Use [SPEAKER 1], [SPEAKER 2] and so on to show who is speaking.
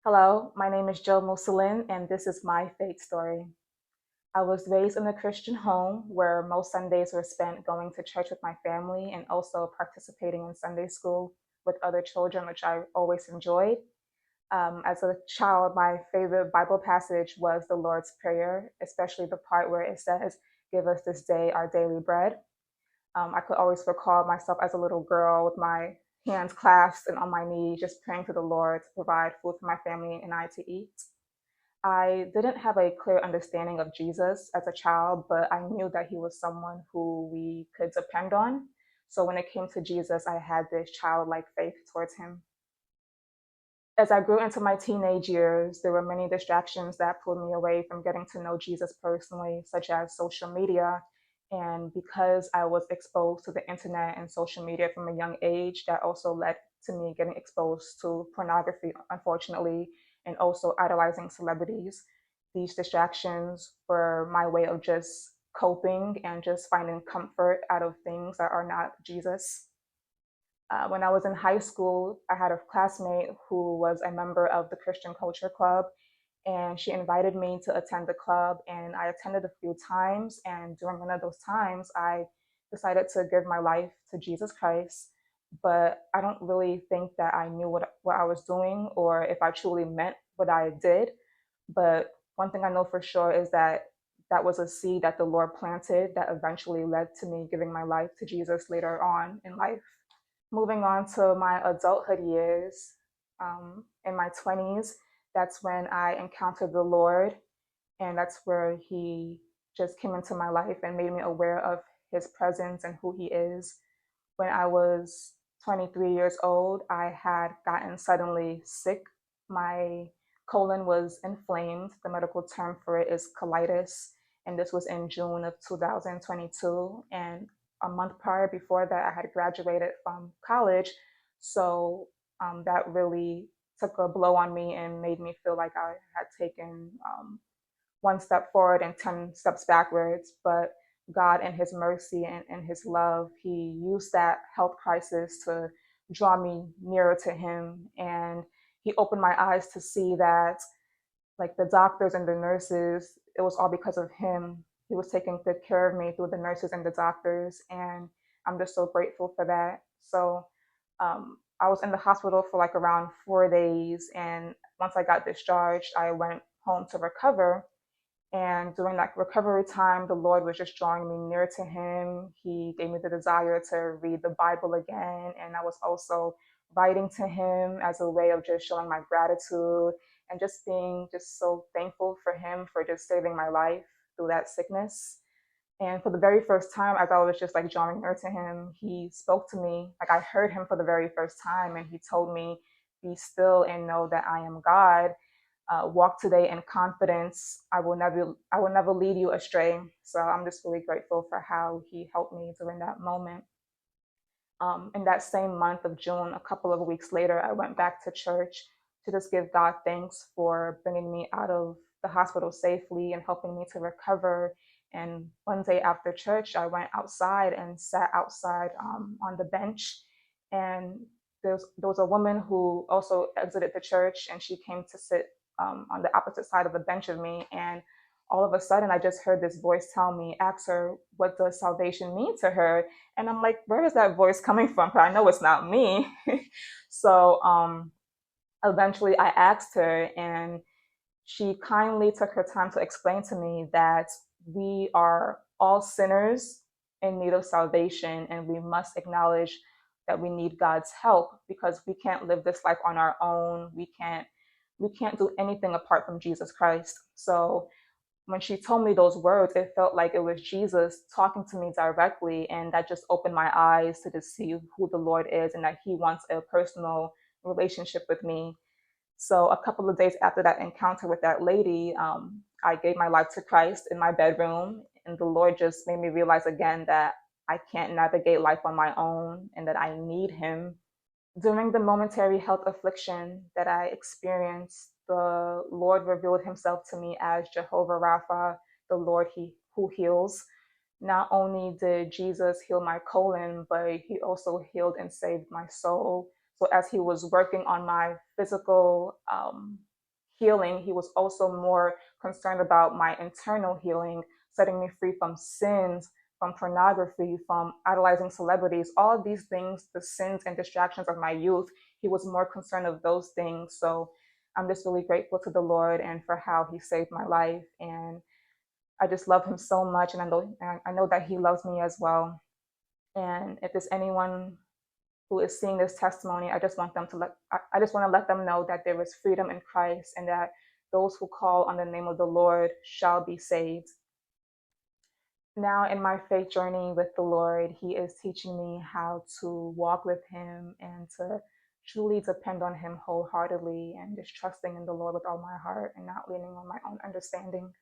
[SPEAKER 1] Hello, my name is Jo-Musulyn, and this is my faith story. I was raised in a Christian home where most Sundays were spent going to church with my family and also participating in Sunday school with other children, which I always enjoyed. As a child, my favorite Bible passage was the Lord's Prayer, especially the part where it says, "Give us this day our daily bread." I could always recall myself as a little girl with my hands clasped and on my knees, just praying to the Lord to provide food for my family and I to eat. I didn't have a clear understanding of Jesus as a child, but I knew that he was someone who we could depend on. So when it came to Jesus, I had this childlike faith towards him. As I grew into my teenage years, there were many distractions that pulled me away from getting to know Jesus personally, such as social media. And because I was exposed to the internet and social media from a young age, that also led to me getting exposed to pornography, unfortunately, and also idolizing celebrities. These distractions were my way of just coping and just finding comfort out of things that are not Jesus. When I was in high school, I had a classmate who was a member of the Christian Culture Club, and she invited me to attend the club. And I attended a few times. And during one of those times, I decided to give my life to Jesus Christ. But I don't really think that I knew what I was doing or if I truly meant what I did. But one thing I know for sure is that that was a seed that the Lord planted that eventually led to me giving my life to Jesus later on in life. Moving on to my adulthood years, in my 20s, that's when I encountered the Lord, and that's where He just came into my life and made me aware of His presence and who He is. When I was 23 years old, I had gotten suddenly sick. My colon was inflamed. The medical term for it is colitis. And this was in June of 2022. And a month prior before that, I had graduated from college. So that really took a blow on me and made me feel like I had taken one step forward and 10 steps backwards. But God, in His mercy and His love, He used that health crisis to draw me nearer to Him. And He opened my eyes to see that, like the doctors and the nurses, it was all because of Him. He was taking good care of me through the nurses and the doctors. And I'm just so grateful for that. So I was in the hospital for like around 4 days. And once I got discharged, I went home to recover. And during that recovery time, the Lord was just drawing me near to Him. He gave me the desire to read the Bible again. And I was also writing to Him as a way of just showing my gratitude and just being just so thankful for Him for just saving my life through that sickness. And for the very first time, as I was just like drawing near to Him, He spoke to me. Like I heard Him for the very first time, and He told me, "Be still and know that I am God. Walk today in confidence. I will never lead you astray." So I'm just really grateful for how He helped me during that moment. In that same month of June, a couple of weeks later, I went back to church to just give God thanks for bringing me out of the hospital safely and helping me to recover. And one day after church, I went outside and sat outside on the bench. And there was a woman who also exited the church, and she came to sit on the opposite side of the bench of me. And all of a sudden, I just heard this voice tell me, "Ask her, what does salvation mean to her?" And I'm like, where is that voice coming from? Because I know it's not me. So eventually I asked her, and she kindly took her time to explain to me that we are all sinners in need of salvation, and we must acknowledge that we need God's help because we can't live this life on our own. We can't do anything apart from Jesus Christ. So when she told me those words, it felt like it was Jesus talking to me directly. And that just opened my eyes to just see who the Lord is and that He wants a personal relationship with me. So a couple of days after that encounter with that lady, I gave my life to Christ in my bedroom. And the Lord just made me realize again that I can't navigate life on my own and that I need Him. During the momentary health affliction that I experienced, the Lord revealed Himself to me as Jehovah Rapha, the Lord who heals. Not only did Jesus heal my colon, but He also healed and saved my soul. So as He was working on my physical healing, he was also more concerned about my internal healing, setting me free from sins, from pornography, from idolizing celebrities, all of these things, the sins and distractions of my youth. He was more concerned of those things. So I'm just really grateful to the Lord and for how he saved my life. And I just love him so much. And I know that he loves me as well. And if there's anyone who is seeing this testimony, I just want to let them know that there is freedom in Christ and that those who call on the name of the Lord shall be saved. Now, in my faith journey with the Lord, he is teaching me how to walk with him and to truly depend on him wholeheartedly and just trusting in the Lord with all my heart and not leaning on my own understanding.